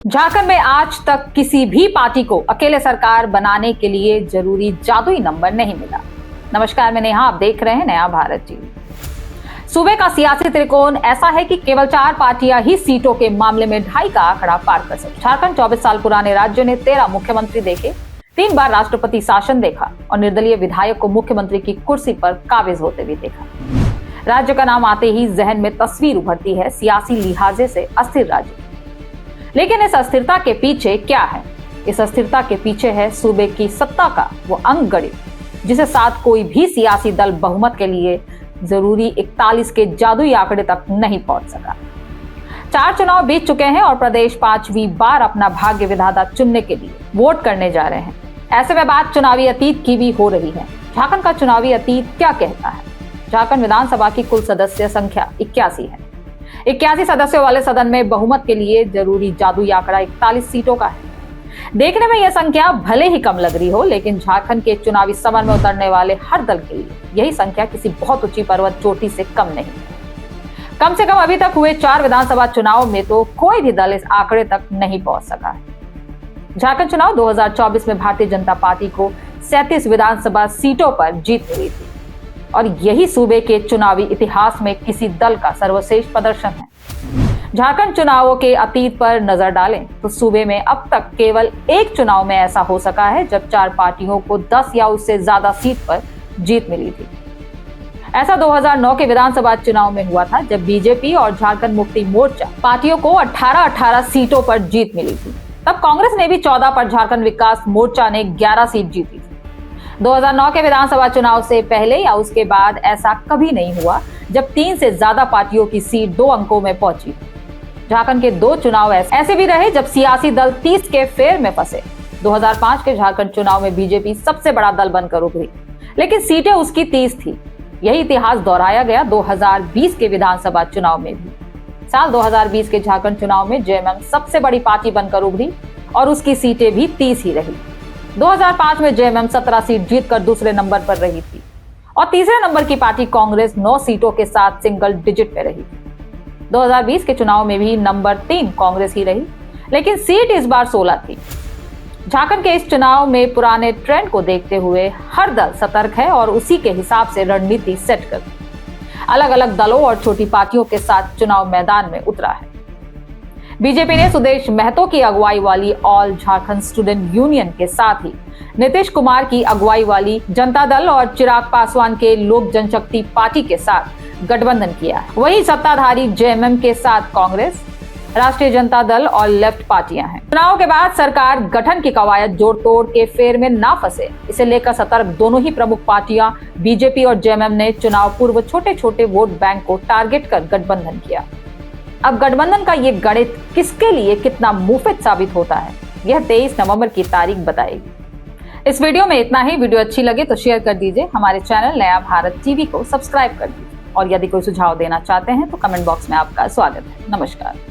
झारखंड में आज तक किसी भी पार्टी को अकेले सरकार बनाने के लिए जरूरी जादुई नंबर नहीं मिला। नमस्कार, मैं नेहा, आप देख रहे हैं नया भारत टीवी। सूबे का सियासी त्रिकोण ऐसा है कि केवल 4 पार्टियां ही सीटों के मामले में 2.5 का आंकड़ा पार कर सकती। झारखंड 24 साल पुराने राज्य ने 13 मुख्यमंत्री देखे, 3 बार राष्ट्रपति शासन देखा और निर्दलीय विधायक को मुख्यमंत्री की कुर्सी पर काबिज होते हुए देखा। राज्य का नाम आते ही जहन में तस्वीर उभरती है सियासी लिहाजे से अस्थिर राज्य। लेकिन इस अस्थिरता के पीछे क्या है? इस अस्थिरता के पीछे है सूबे की सत्ता का वो अंकगणित जिसे साथ कोई भी सियासी दल बहुमत के लिए जरूरी 41 के जादुई आंकड़े तक नहीं पहुंच सका। 4 चुनाव बीत चुके हैं और प्रदेश 5वीं बार अपना भाग्य विधाता चुनने के लिए वोट करने जा रहे हैं। ऐसे में बात चुनावी अतीत की भी हो रही है। झारखंड का चुनावी अतीत क्या कहता है? झारखंड विधानसभा की कुल सदस्य संख्या 81 है। 81 सदस्यों वाले सदन में बहुमत के लिए जरूरी जादुई आंकड़ा 41 सीटों का है। देखने में यह संख्या भले ही कम लग रही हो, लेकिन झारखंड के चुनावी समर में उतरने वाले हर दल के लिए यही संख्या किसी बहुत ऊंची पर्वत चोटी से कम नहीं है। कम से कम अभी तक हुए 4 विधानसभा चुनाव में तो कोई भी दल इस आंकड़े तक नहीं पहुंच सका है। झारखंड चुनाव 2024 में भारतीय जनता पार्टी को 37 विधानसभा सीटों पर जीत मिली थी और यही सूबे के चुनावी इतिहास में किसी दल का सर्वश्रेष्ठ प्रदर्शन है। झारखंड चुनावों के अतीत पर नजर डालें तो सूबे में अब तक केवल एक चुनाव में ऐसा हो सका है जब 4 पार्टियों को 10 या उससे ज्यादा सीट पर जीत मिली थी। ऐसा 2009 के विधानसभा चुनाव में हुआ था जब बीजेपी और झारखंड मुक्ति मोर्चा पार्टियों को 18 सीटों पर जीत मिली थी। तब कांग्रेस ने भी 14 पर झारखंड विकास मोर्चा ने 11 सीट जीती थी। 2009 के विधानसभा चुनाव से पहले या उसके बाद ऐसा कभी नहीं हुआ जब 3 से ज्यादा पार्टियों की सीट 2 अंकों में पहुंची। झारखंड के 2 चुनाव ऐसे भी रहे जब सियासी दल 30 के फेर में फंसे। 2005 के झारखंड चुनाव में बीजेपी सबसे बड़ा दल बनकर उभरी, लेकिन सीटें उसकी 30 थी। यही इतिहास दोहराया गया 2020 के विधानसभा चुनाव में भी। साल 2020 के झारखंड चुनाव में जेएमएम सबसे बड़ी पार्टी बनकर उभरी और उसकी सीटें भी 30 ही रही। 2005 में जेएमएम 17 सीट जीतकर दूसरे नंबर पर रही थी और तीसरे नंबर की पार्टी कांग्रेस 9 सीटों के साथ सिंगल डिजिट में रही थी। 2020 के चुनाव में भी नंबर 3 कांग्रेस ही रही, लेकिन सीट इस बार 16 थी। झारखंड के इस चुनाव में पुराने ट्रेंड को देखते हुए हर दल सतर्क है और उसी के हिसाब से रणनीति सेट कर अलग अलग दलों और छोटी पार्टियों के साथ चुनाव मैदान में उतरा है। बीजेपी ने सुदेश महतो की अगुवाई वाली ऑल झारखंड स्टूडेंट यूनियन के साथ ही नीतीश कुमार की अगुवाई वाली जनता दल और चिराग पासवान के लोक जनशक्ति पार्टी के साथ गठबंधन किया। वहीं सत्ताधारी जेएमएम के साथ कांग्रेस, राष्ट्रीय जनता दल और लेफ्ट पार्टियां हैं। चुनाव के बाद सरकार गठन की कवायद जोड़ तोड़ के फेर में ना फंसे, इसे लेकर सतर्क दोनों ही प्रमुख पार्टियां बीजेपी और जेएमएम ने चुनाव पूर्व छोटे छोटे वोट बैंक को टारगेट कर गठबंधन किया। अब गठबंधन का ये गणित किसके लिए कितना मुफिद साबित होता है, यह 23 नवंबर की तारीख बताएगी। इस वीडियो में इतना ही। वीडियो अच्छी लगे तो शेयर कर दीजिए। हमारे चैनल नया भारत टीवी को सब्सक्राइब कर दीजिए और यदि कोई सुझाव देना चाहते हैं तो कमेंट बॉक्स में आपका स्वागत है। नमस्कार।